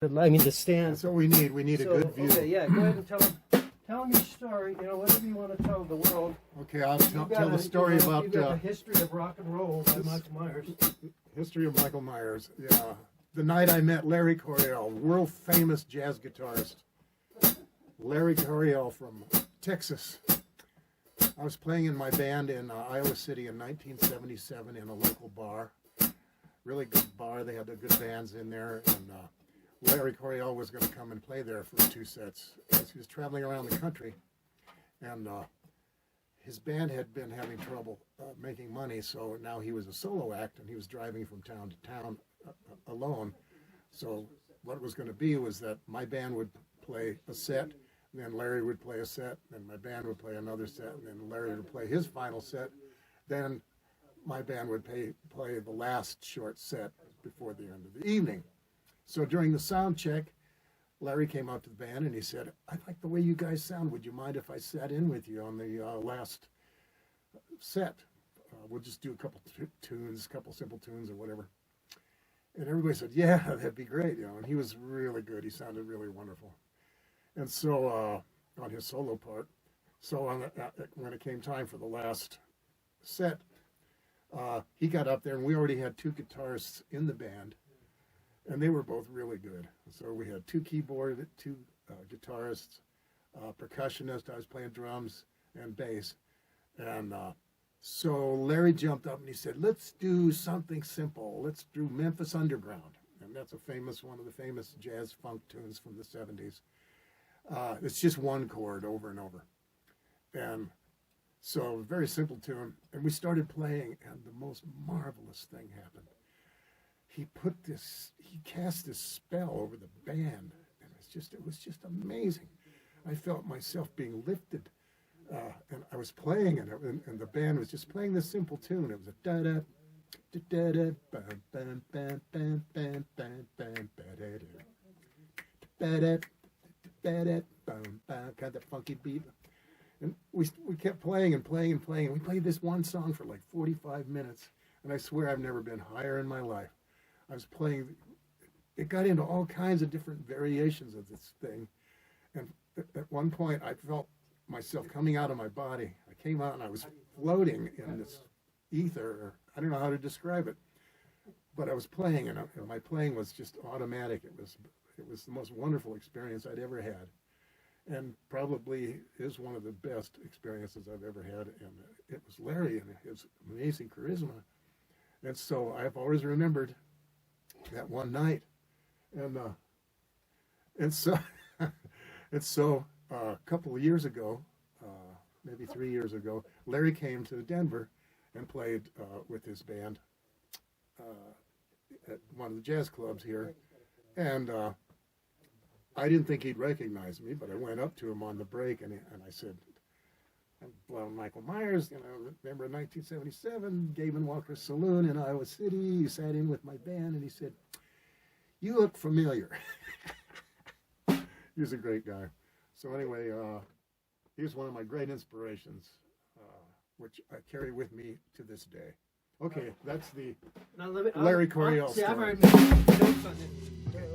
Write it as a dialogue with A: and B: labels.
A: I mean, the stand.
B: That's what we need. We need a good view.
A: Okay, yeah, go ahead and tell them your story. You know, whatever you want to tell the world.
B: Okay, I'll tell the story about
A: the history of rock and roll by Michael Myers.
B: History of Michael Myers. Yeah, the night I met Larry Coryell, world famous jazz guitarist. Larry Coryell from Texas. I was playing in my band in Iowa City in 1977 in a local bar. Really good bar. They had the good bands in there, and Larry Coryell was going to come and play there for 2 sets. He was traveling around the country, and his band had been having trouble making money, so now he was a solo act, and he was driving from town to town alone. So what it was going to be was that my band would play a set, and then Larry would play a set, and my band would play another set, and then Larry would play his final set. Then my band would play the last short set before the end of the evening. So during the sound check, Larry came up to the band and he said, "I like the way you guys sound. Would you mind if I sat in with you on the last set? We'll just do a couple tunes, a couple simple tunes or whatever." And everybody said, "Yeah, that'd be great." You know, and he was really good. He sounded really wonderful. And so on his solo part, so when it came time for the last set, he got up there, and we already had 2 guitarists in the band. And they were both really good. So we had 2 keyboard, 2 guitarists, percussionist. I was playing drums and bass. And so Larry jumped up and he said, "Let's do something simple. Let's do Memphis Underground." And that's one of the famous jazz funk tunes from the 70s. It's just one chord over and over. And so very simple tune. And we started playing, and the most marvelous thing happened. He cast this spell over the band, and it was just amazing. I felt myself being lifted, and I was playing, and the band was just playing this simple tune. It was a da da da da bam bam bam bam bam bam bam da da da bam bam, kind of funky beat. And we kept playing and playing and playing, and we played this one song for like 45 minutes, and I swear I've never been higher in my life. I was playing, it got into all kinds of different variations of this thing. And at one point, I felt myself coming out of my body. I came out and I was floating in this ether. I don't know how to describe it. But I was playing, and my playing was just automatic. It was the most wonderful experience I'd ever had. And probably is one of the best experiences I've ever had. And it was Larry and his amazing charisma. And so I've always remembered that one night, and so a couple of years ago, maybe 3 years ago, Larry came to Denver and played with his band at one of the jazz clubs here, and I didn't think he'd recognize me, but I went up to him on the break and I said, "I'm Michael Myers, remember 1977, Gavin Walker's Saloon in Iowa City. You sat in with my band." And he said, "You look familiar." He was a great guy. So anyway, he was one of my great inspirations, which I carry with me to this day. Okay, that's the Larry Coryell story.
A: See, I've already made notes on it. Okay,